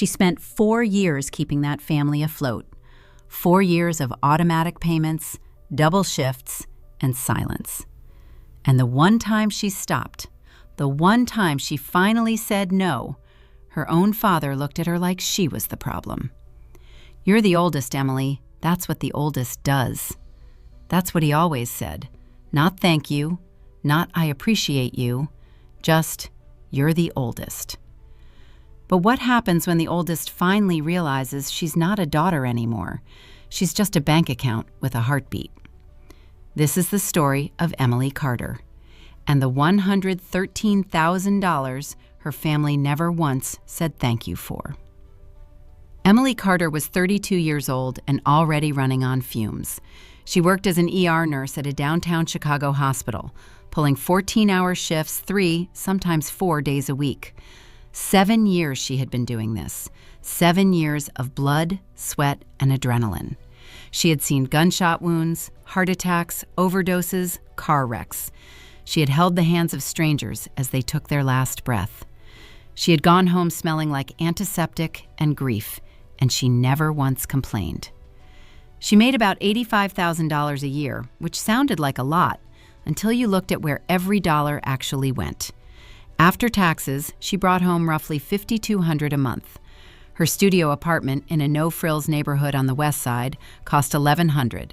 She spent 4 years keeping that family afloat. 4 years of automatic payments, double shifts, and silence. And the one time she stopped, the one time she finally said no, her own father looked at her like she was the problem. "You're the oldest, Emily. That's what the oldest does." That's what he always said. Not "thank you," not "I appreciate you," just "you're the oldest." But what happens when the oldest finally realizes she's not a daughter anymore? She's just a bank account with a heartbeat. This is the story of Emily Carter and the $113,000 her family never once said thank you for. Emily Carter was 32 years old and already running on fumes. She worked as an ER nurse at a downtown Chicago hospital, pulling 14-hour shifts 3, sometimes 4 days a week. 7 years she had been doing this. 7 years of blood, sweat, and adrenaline. She had seen gunshot wounds, heart attacks, overdoses, car wrecks. She had held the hands of strangers as they took their last breath. She had gone home smelling like antiseptic and grief, and she never once complained. She made about $85,000 a year, which sounded like a lot, until you looked at where every dollar actually went. After taxes, she brought home roughly $5,200 a month. Her studio apartment in a no-frills neighborhood on the west side cost $1,100.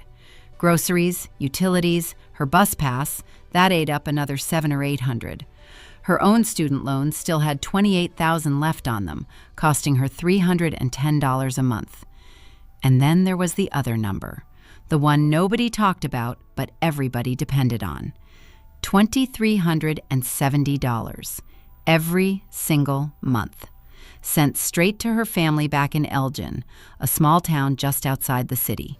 Groceries, utilities, her bus pass, that ate up another $700 or $800. Her own student loans still had $28,000 left on them, costing her $310 a month. And then there was the other number, the one nobody talked about but everybody depended on. $2,370 every single month, sent straight to her family back in Elgin, a small town just outside the city.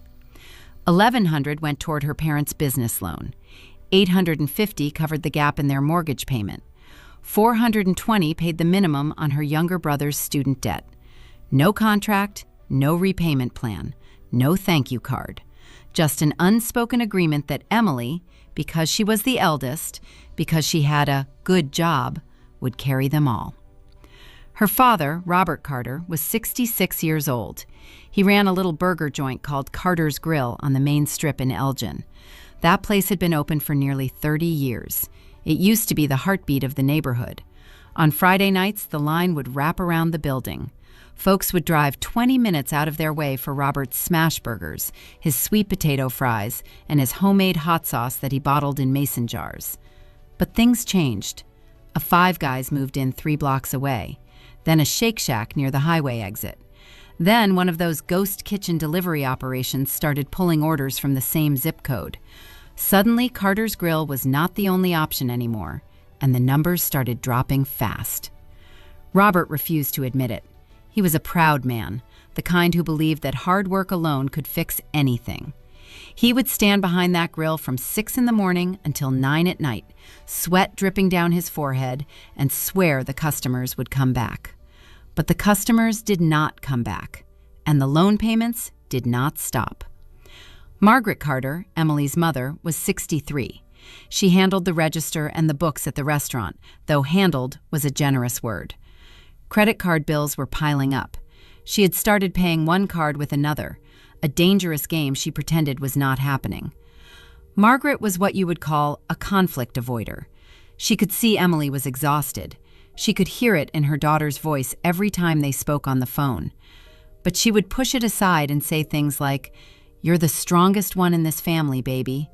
$1,100 went toward her parents' business loan. $850 covered the gap in their mortgage payment. $420 paid the minimum on her younger brother's student debt. No contract, no repayment plan, no thank you card. Just an unspoken agreement that Emily, because she was the eldest, because she had a good job, would carry them all. Her father, Robert Carter, was 66 years old. He ran a little burger joint called Carter's Grill on the main strip in Elgin. That place had been open for nearly 30 years. It used to be the heartbeat of the neighborhood. On Friday nights, the line would wrap around the building. Folks would drive 20 minutes out of their way for Robert's smash burgers, his sweet potato fries, and his homemade hot sauce that he bottled in mason jars. But things changed. A Five Guys moved in 3 blocks away. Then a Shake Shack near the highway exit. Then one of those ghost kitchen delivery operations started pulling orders from the same zip code. Suddenly, Carter's Grill was not the only option anymore, and the numbers started dropping fast. Robert refused to admit it. He was a proud man, the kind who believed that hard work alone could fix anything. He would stand behind that grill from 6 in the morning until 9 at night, sweat dripping down his forehead, and swear the customers would come back. But the customers did not come back, and the loan payments did not stop. Margaret Carter, Emily's mother, was 63. She handled the register and the books at the restaurant, though handled was a generous word. Credit card bills were piling up. She had started paying one card with another, a dangerous game she pretended was not happening. Margaret was what you would call a conflict avoider. She could see Emily was exhausted. She could hear it in her daughter's voice every time they spoke on the phone. But she would push it aside and say things like, "You're the strongest one in this family, baby,"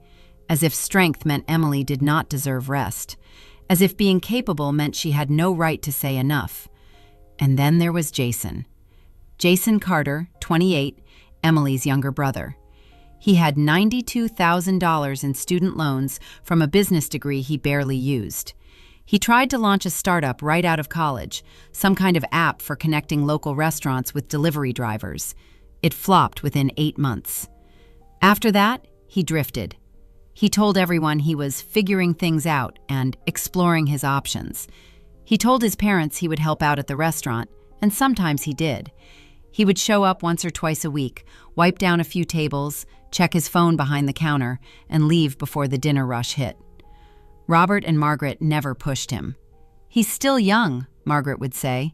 as if strength meant Emily did not deserve rest, as if being capable meant she had no right to say enough. And then there was Jason. Jason Carter, 28, Emily's younger brother. He had $92,000 in student loans from a business degree he barely used. He tried to launch a startup right out of college, some kind of app for connecting local restaurants with delivery drivers. It flopped within 8 months. After that, he drifted. He told everyone he was figuring things out and exploring his options. He told his parents he would help out at the restaurant, and sometimes he did. He would show up once or twice a week, wipe down a few tables, check his phone behind the counter, and leave before the dinner rush hit. Robert and Margaret never pushed him. "He's still young," Margaret would say.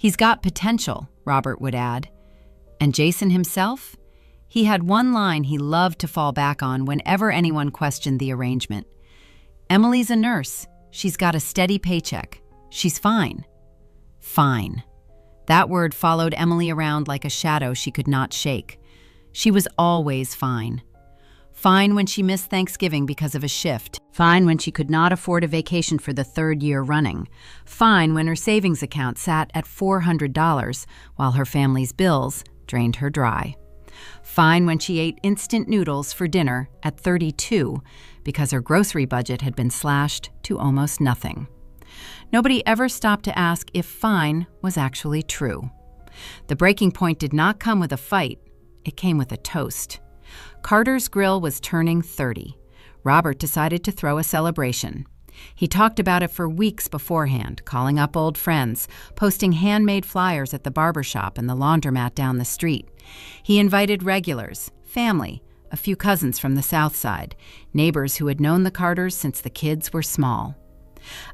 "He's got potential. Robert would add. And Jason himself? He had one line he loved to fall back on whenever anyone questioned the arrangement. Emily's a nurse. She's got a steady paycheck. She's fine. Fine. That word followed Emily around like a shadow she could not shake. She was always fine. Fine when she missed Thanksgiving because of a shift. Fine when she could not afford a vacation for the third year running. Fine when her savings account sat at $400 while her family's bills drained her dry. Fine when she ate instant noodles for dinner at 32 because her grocery budget had been slashed to almost nothing. Nobody ever stopped to ask if fine was actually true. The breaking point did not come with a fight. It came with a toast. Carter's Grill was turning 30. Robert decided to throw a celebration. He talked about it for weeks beforehand, calling up old friends, posting handmade flyers at the barbershop and the laundromat down the street. He invited regulars, family, a few cousins from the South Side, neighbors who had known the Carters since the kids were small.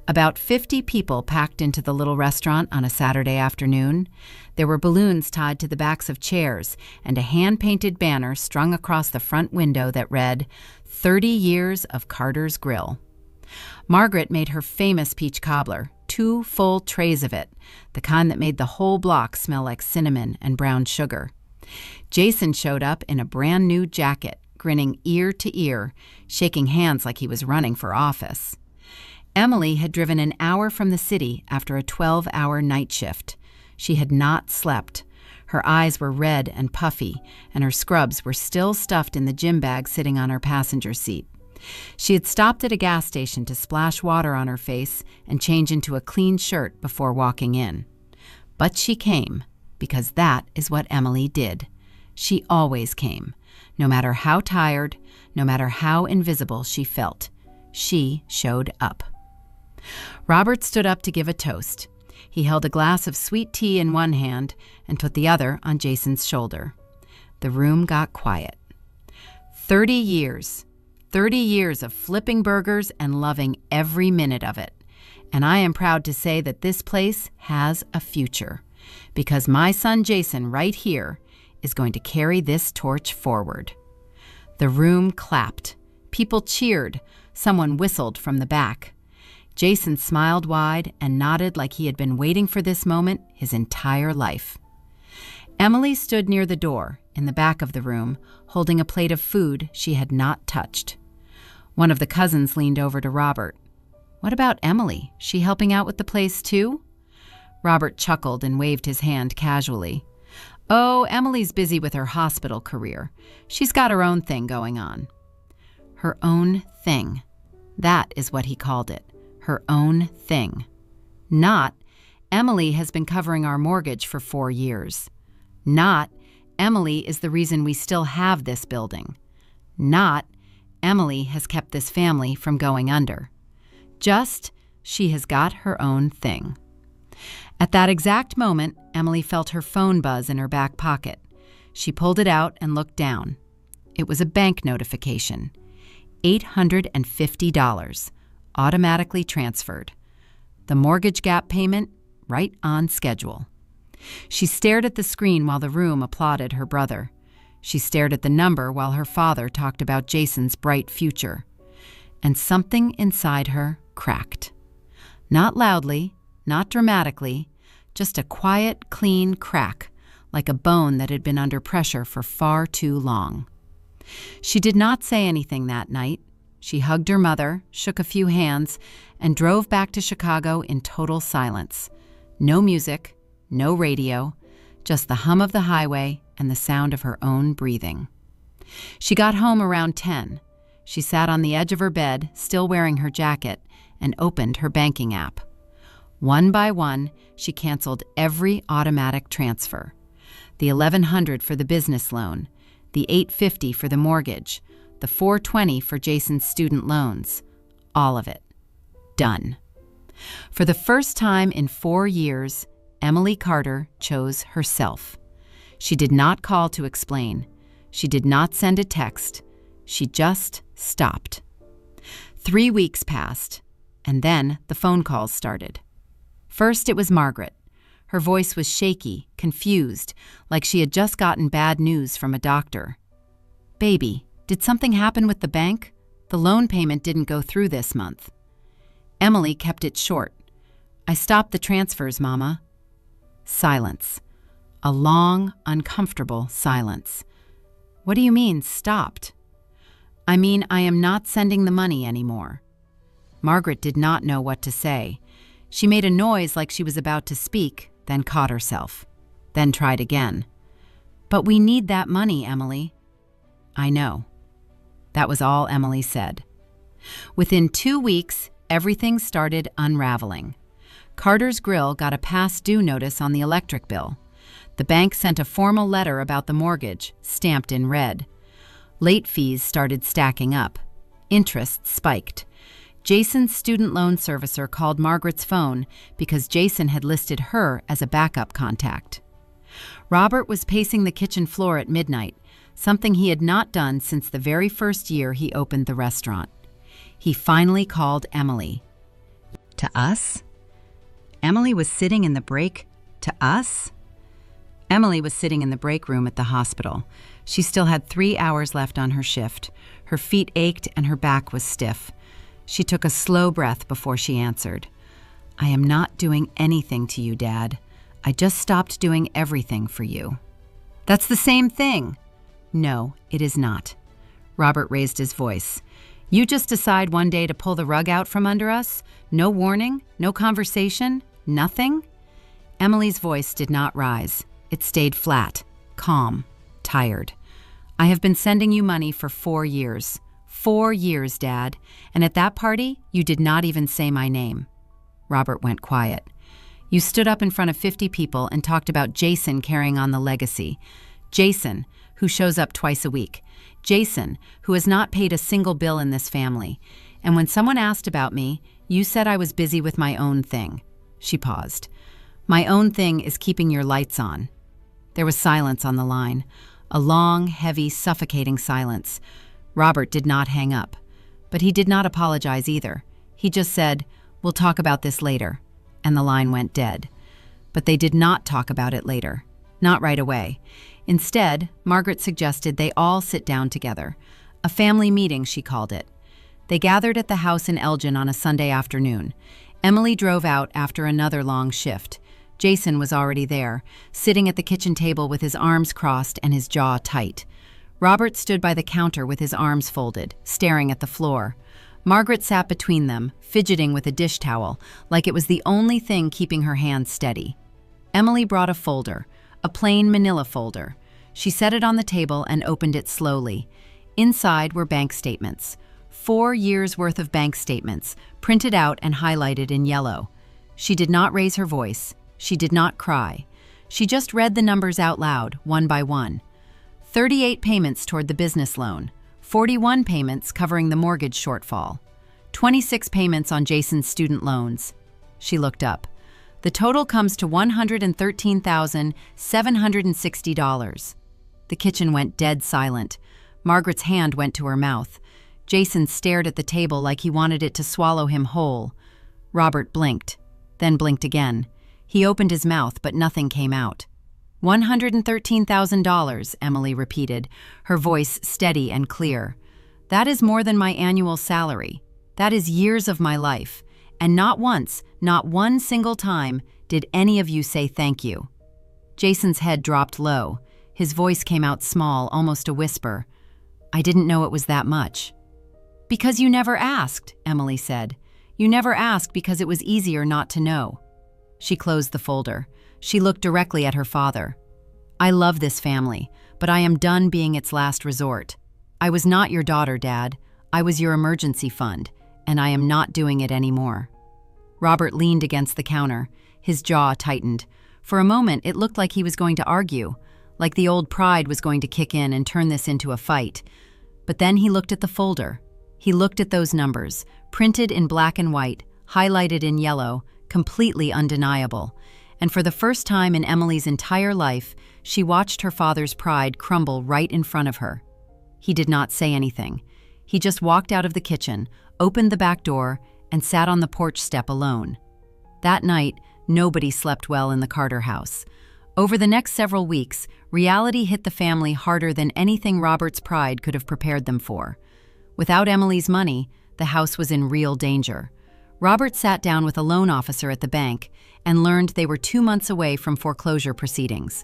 About 50 people packed into the little restaurant on a Saturday afternoon. There were balloons tied to the backs of chairs and a hand-painted banner strung across the front window that read, 30 Years of Carter's Grill. Margaret made her famous peach cobbler, 2 full trays of it, the kind that made the whole block smell like cinnamon and brown sugar. Jason showed up in a brand new jacket, grinning ear to ear, shaking hands like he was running for office. Emily had driven an hour from the city after a 12-hour night shift. She had not slept. Her eyes were red and puffy, and her scrubs were still stuffed in the gym bag sitting on her passenger seat. She had stopped at a gas station to splash water on her face and change into a clean shirt before walking in. But she came, because that is what Emily did. She always came, no matter how tired, no matter how invisible she felt. She showed up. Robert stood up to give a toast. He held a glass of sweet tea in one hand and put the other on Jason's shoulder. The room got quiet. 30 years. 30 years of flipping burgers and loving every minute of it. And I am proud to say that this place has a future, because my son Jason right here is going to carry this torch forward. The room clapped. People cheered. Someone whistled from the back. Jason smiled wide and nodded like he had been waiting for this moment his entire life. Emily stood near the door, in the back of the room, holding a plate of food she had not touched. One of the cousins leaned over to Robert. "What about Emily? She helping out with the place too?" Robert chuckled and waved his hand casually. "Oh, Emily's busy with her hospital career. She's got her own thing going on." Her own thing. That is what he called it. Her own thing. Not, Emily has been covering our mortgage for 4 years. Not, Emily is the reason we still have this building. Not, Emily has kept this family from going under. Just, she has got her own thing. At that exact moment, Emily felt her phone buzz in her back pocket. She pulled it out and looked down. It was a bank notification. $850. Automatically transferred. The mortgage gap payment, right on schedule. She stared at the screen while the room applauded her brother. She stared at the number while her father talked about Jason's bright future. And something inside her cracked. Not loudly, not dramatically, just a quiet, clean crack, like a bone that had been under pressure for far too long. She did not say anything that night. She hugged her mother, shook a few hands, and drove back to Chicago in total silence. No music, no radio, just the hum of the highway and the sound of her own breathing. She got home around 10. She sat on the edge of her bed, still wearing her jacket, and opened her banking app. One by one, she canceled every automatic transfer. The $1,100 for the business loan, the $850 for the mortgage, the $420 for Jason's student loans. All of it. Done. For the first time in 4 years, Emily Carter chose herself. She did not call to explain. She did not send a text. She just stopped. 3 weeks passed, and then the phone calls started. First, it was Margaret. Her voice was shaky, confused, like she had just gotten bad news from a doctor. "Baby, did something happen with the bank? The loan payment didn't go through this month." Emily kept it short. "I stopped the transfers, Mama." Silence. A long, uncomfortable silence. "What do you mean, stopped?" "I mean, I am not sending the money anymore." Margaret did not know what to say. She made a noise like she was about to speak, then caught herself, then tried again. "But we need that money, Emily." "I know." That was all Emily said. Within 2 weeks, everything started unraveling. Carter's Grill got a past due notice on the electric bill. The bank sent a formal letter about the mortgage, stamped in red. Late fees started stacking up. Interest spiked. Jason's student loan servicer called Margaret's phone because Jason had listed her as a backup contact. Robert was pacing the kitchen floor at midnight, something he had not done since the very first year he opened the restaurant. He finally called Emily. "To us?" Emily was sitting in the break. "To us?" Emily was sitting in the break room at the hospital. She still had 3 hours left on her shift. Her feet ached and her back was stiff. She took a slow breath before she answered. "I am not doing anything to you, Dad. I just stopped doing everything for you." "That's the same thing." "No, it is not." Robert raised his voice. "You just decide one day to pull the rug out from under us? No warning? No conversation? Nothing?" Emily's voice did not rise. It stayed flat, calm, tired. "I have been sending you money for 4 years. 4 years, Dad. And at that party, you did not even say my name." Robert went quiet. "You stood up in front of 50 people and talked about Jason carrying on the legacy. Jason, who shows up twice a week. Jason, who has not paid a single bill in this family. And when someone asked about me, you said I was busy with my own thing." She paused. "My own thing is keeping your lights on." There was silence on the line. A long, heavy, suffocating silence. Robert did not hang up. But he did not apologize either. He just said, "We'll talk about this later." And the line went dead. But they did not talk about it later. Not right away. Instead, Margaret suggested they all sit down together. A family meeting, she called it. They gathered at the house in Elgin on a Sunday afternoon. Emily drove out after another long shift. Jason was already there, sitting at the kitchen table with his arms crossed and his jaw tight. Robert stood by the counter with his arms folded, staring at the floor. Margaret sat between them, fidgeting with a dish towel, like it was the only thing keeping her hands steady. Emily brought a folder, a plain manila folder. She set it on the table and opened it slowly. Inside were bank statements. 4 years' worth of bank statements, printed out and highlighted in yellow. She did not raise her voice. She did not cry. She just read the numbers out loud, one by one. 38 payments toward the business loan, 41 payments covering the mortgage shortfall, 26 payments on Jason's student loans. She looked up. The total comes to $113,760. The kitchen went dead silent. Margaret's hand went to her mouth. Jason stared at the table like he wanted it to swallow him whole. Robert blinked, then blinked again. He opened his mouth, but nothing came out. $113,000, Emily repeated, her voice steady and clear. That is more than my annual salary. That is years of my life. And not once, not one single time, did any of you say thank you. Jason's head dropped low. His voice came out small, almost a whisper. I didn't know it was that much. Because you never asked, Emily said. You never asked because it was easier not to know. She closed the folder. She looked directly at her father. I love this family, but I am done being its last resort. I was not your daughter, Dad. I was your emergency fund, and I am not doing it anymore. Robert leaned against the counter. His jaw tightened. For a moment, it looked like he was going to argue, like the old pride was going to kick in and turn this into a fight. But then he looked at the folder. He looked at those numbers, printed in black and white, highlighted in yellow, completely undeniable. And for the first time in Emily's entire life, she watched her father's pride crumble right in front of her. He did not say anything. He just walked out of the kitchen, opened the back door, and sat on the porch step alone. That night, Nobody slept well in the Carter house. Over the next several weeks, reality hit the family harder than anything Robert's pride could have prepared them for. Without Emily's money, the house was in real danger. Robert sat down with a loan officer at the bank and learned they were 2 months away from foreclosure proceedings.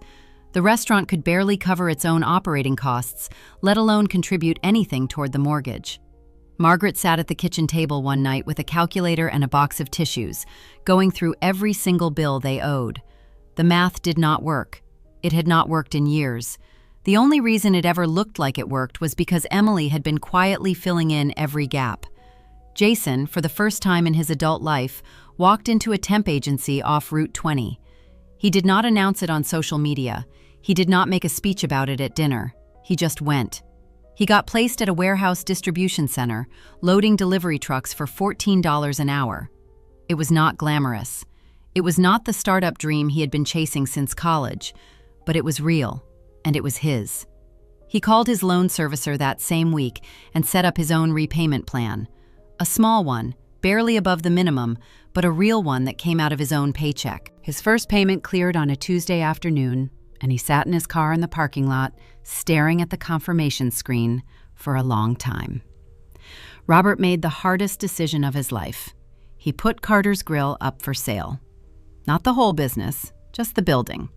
The restaurant could barely cover its own operating costs, let alone contribute anything toward the mortgage. Margaret sat at the kitchen table one night with a calculator and a box of tissues, going through every single bill they owed. The math did not work. It had not worked in years. The only reason it ever looked like it worked was because Emily had been quietly filling in every gap. Jason, for the first time in his adult life, walked into a temp agency off Route 20. He did not announce it on social media. He did not make a speech about it at dinner. He just went. He got placed at a warehouse distribution center, loading delivery trucks for $14 an hour. It was not glamorous. It was not the startup dream he had been chasing since college, but it was real, and it was his. He called his loan servicer that same week and set up his own repayment plan. A small one, barely above the minimum, but a real one that came out of his own paycheck. His first payment cleared on a Tuesday afternoon, and he sat in his car in the parking lot, staring at the confirmation screen for a long time. Robert made the hardest decision of his life. He put Carter's Grill up for sale. Not the whole business, just the building.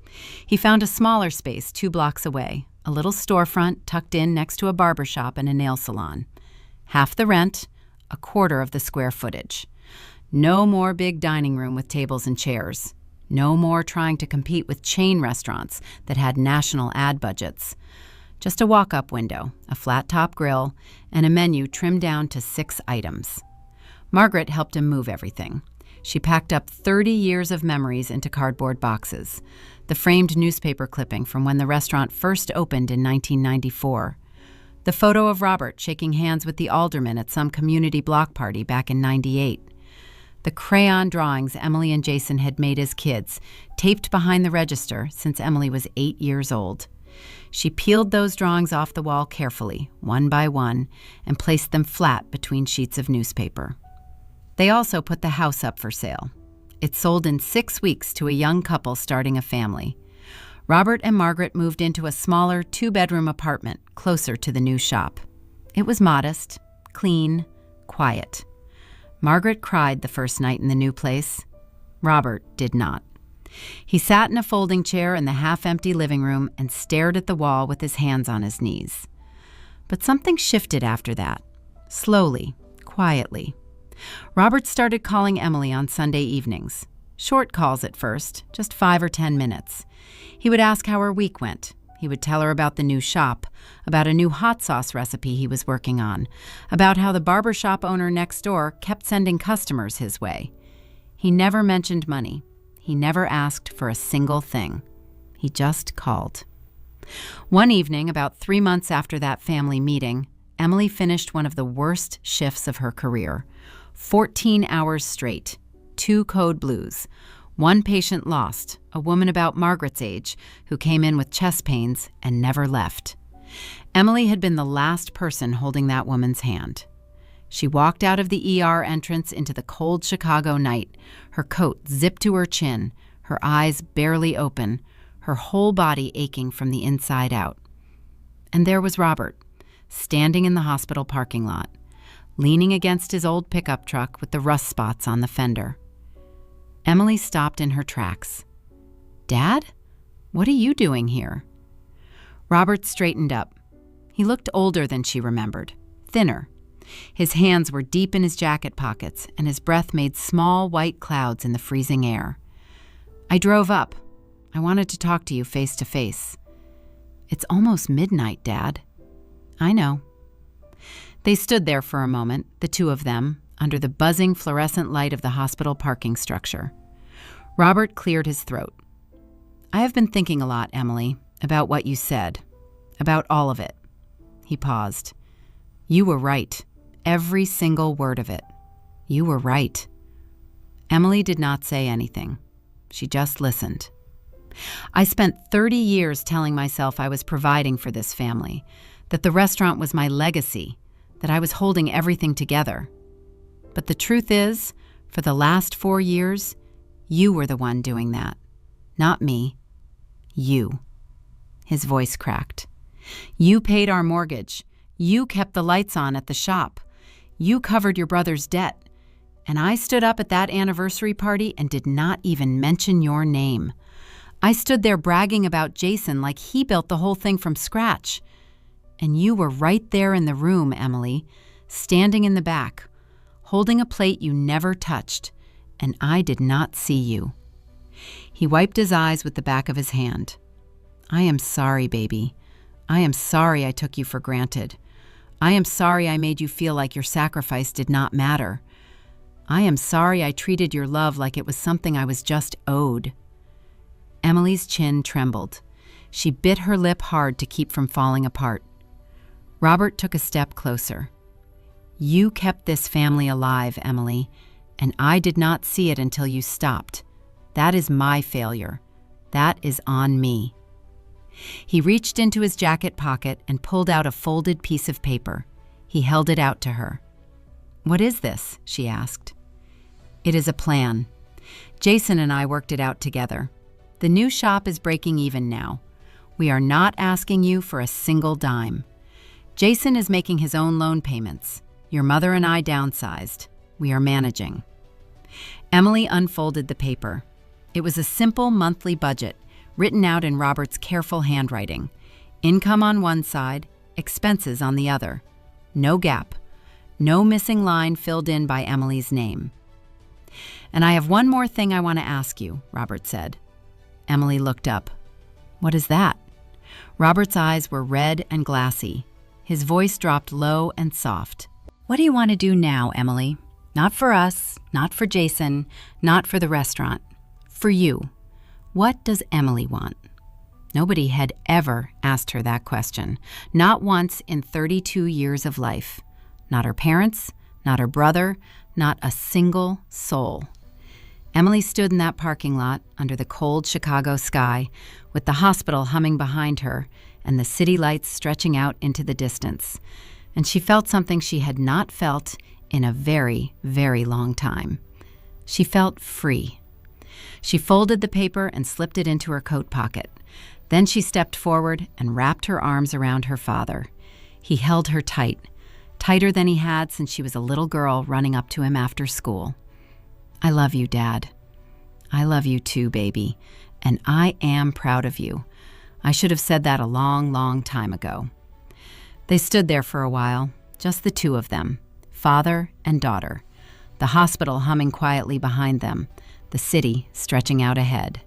He found a smaller space 2 blocks away, a little storefront tucked in next to a barber shop and a nail salon. Half the rent, a quarter of the square footage. No more big dining room with tables and chairs. No more trying to compete with chain restaurants that had national ad budgets. Just a walk-up window, a flat-top grill, and a menu trimmed down to 6 items. Margaret helped him move everything. She packed up 30 years of memories into cardboard boxes. The framed newspaper clipping from when the restaurant first opened in 1994. The photo of Robert shaking hands with the alderman at some community block party back in '98. The crayon drawings Emily and Jason had made as kids, taped behind the register since Emily was 8 years old. She peeled those drawings off the wall carefully, one by one, and placed them flat between sheets of newspaper. They also put the house up for sale. It sold in 6 weeks to a young couple starting a family. Robert and Margaret moved into a smaller 2-bedroom apartment closer to the new shop. It was modest, clean, quiet. Margaret cried the first night in the new place. Robert did not. He sat in a folding chair in the half-empty living room and stared at the wall with his hands on his knees. But something shifted after that, slowly, quietly. Robert started calling Emily on Sunday evenings. Short calls at first, just 5 or 10 minutes. He would ask how her week went. He would tell her about the new shop, about a new hot sauce recipe he was working on, about how the barbershop owner next door kept sending customers his way. He never mentioned money. He never asked for a single thing. He just called. One evening, about 3 months after that family meeting, Emily finished one of the worst shifts of her career. 14 hours straight, 2 code blues, 1 patient lost, a woman about Margaret's age who came in with chest pains and never left. Emily had been the last person holding that woman's hand. She walked out of the ER entrance into the cold Chicago night, her coat zipped to her chin, her eyes barely open, her whole body aching from the inside out. And there was Robert, standing in the hospital parking lot, leaning against his old pickup truck with the rust spots on the fender. Emily stopped in her tracks. "Dad? What are you doing here?" Robert straightened up. He looked older than she remembered, thinner. His hands were deep in his jacket pockets, and his breath made small white clouds in the freezing air. "I drove up. I wanted to talk to you face to face." "It's almost midnight, Dad." "I know." They stood there for a moment, the two of them, under the buzzing fluorescent light of the hospital parking structure. Robert cleared his throat. "I have been thinking a lot, Emily, about what you said, about all of it." He paused. "You were right, every single word of it. You were right." Emily did not say anything. She just listened. "I spent 30 years telling myself I was providing for this family, that the restaurant was my legacy, that I was holding everything together. But the truth is, for the last 4 years, You were the one doing that. Not me. You. His voice cracked. You paid our mortgage. You kept the lights on at the shop. You covered your brother's debt. And I stood up at that anniversary party and did not even mention your name. I stood there bragging about Jason like he built the whole thing from scratch. And you were right there in the room, Emily, standing in the back, holding a plate you never touched, and I did not see you. He wiped his eyes with the back of his hand. I am sorry, baby. I am sorry I took you for granted. I am sorry I made you feel like your sacrifice did not matter. I am sorry I treated your love like it was something I was just owed. Emily's chin trembled. She bit her lip hard to keep from falling apart. Robert took a step closer. You kept this family alive, Emily, and I did not see it until you stopped. That is my failure. That is on me. He reached into his jacket pocket and pulled out a folded piece of paper. He held it out to her. What is this? She asked. It is a plan. Jason and I worked it out together. The new shop is breaking even now. We are not asking you for a single dime. Jason is making his own loan payments. Your mother and I downsized. We are managing. Emily unfolded the paper. It was a simple monthly budget, written out in Robert's careful handwriting. Income on one side, expenses on the other. No gap. No missing line filled in by Emily's name. And I have one more thing I want to ask you, Robert said. Emily looked up. What is that? Robert's eyes were red and glassy. His voice dropped low and soft. What do you want to do now, Emily? Not for us, not for Jason, not for the restaurant. For you. What does Emily want? Nobody had ever asked her that question. Not once in 32 years of life. Not her parents, not her brother, not a single soul. Emily stood in that parking lot under the cold Chicago sky, with the hospital humming behind her and the city lights stretching out into the distance. And she felt something she had not felt in a very, very long time. She felt free. She folded the paper and slipped it into her coat pocket. Then she stepped forward and wrapped her arms around her father. He held her tight, tighter than he had since she was a little girl running up to him after school. I love you, Dad. I love you too, baby, and I am proud of you. I should have said that a long, long time ago. They stood there for a while, just the two of them, father and daughter, the hospital humming quietly behind them, the city stretching out ahead.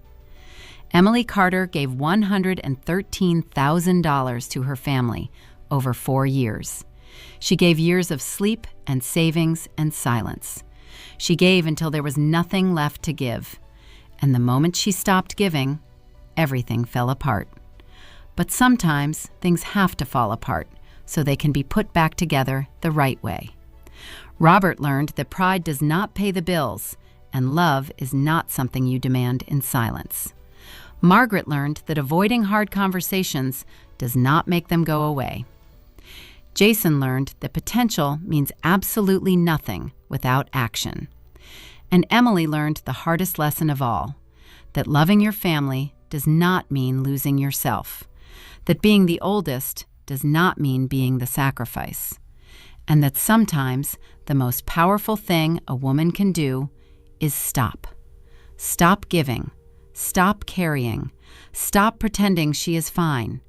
Emily Carter gave $113,000 to her family over 4 years. She gave years of sleep and savings and silence. She gave until there was nothing left to give. And the moment she stopped giving, everything fell apart. But sometimes things have to fall apart so they can be put back together the right way. Robert learned that pride does not pay the bills, and love is not something you demand in silence. Margaret learned that avoiding hard conversations does not make them go away. Jason learned that potential means absolutely nothing without action. And Emily learned the hardest lesson of all, that loving your family does not mean losing yourself, that being the oldest does not mean being the sacrifice, and that sometimes the most powerful thing a woman can do is stop. Stop giving. Stop carrying. Stop pretending she is fine,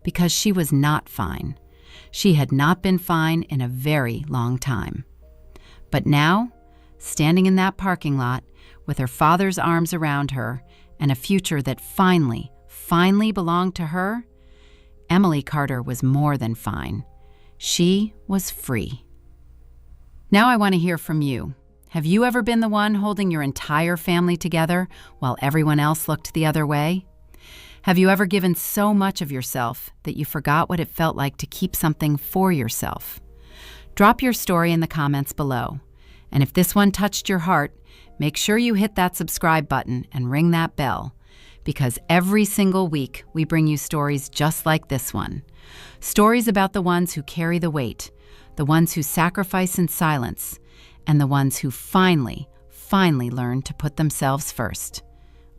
because she was not fine. She had not been fine in a very long time. But now, standing in that parking lot with her father's arms around her and a future that finally belonged to her, Emily Carter was more than fine. She was free. Now I want to hear from you. Have you ever been the one holding your entire family together while everyone else looked the other way? Have you ever given so much of yourself that you forgot what it felt like to keep something for yourself? Drop your story in the comments below. And if this one touched your heart, make sure you hit that subscribe button and ring that bell, because every single week we bring you stories just like this one. Stories about the ones who carry the weight, the ones who sacrifice in silence, and the ones who finally finally learn to put themselves first.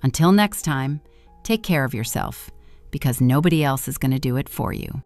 Until next time, take care of yourself, because nobody else is going to do it for you.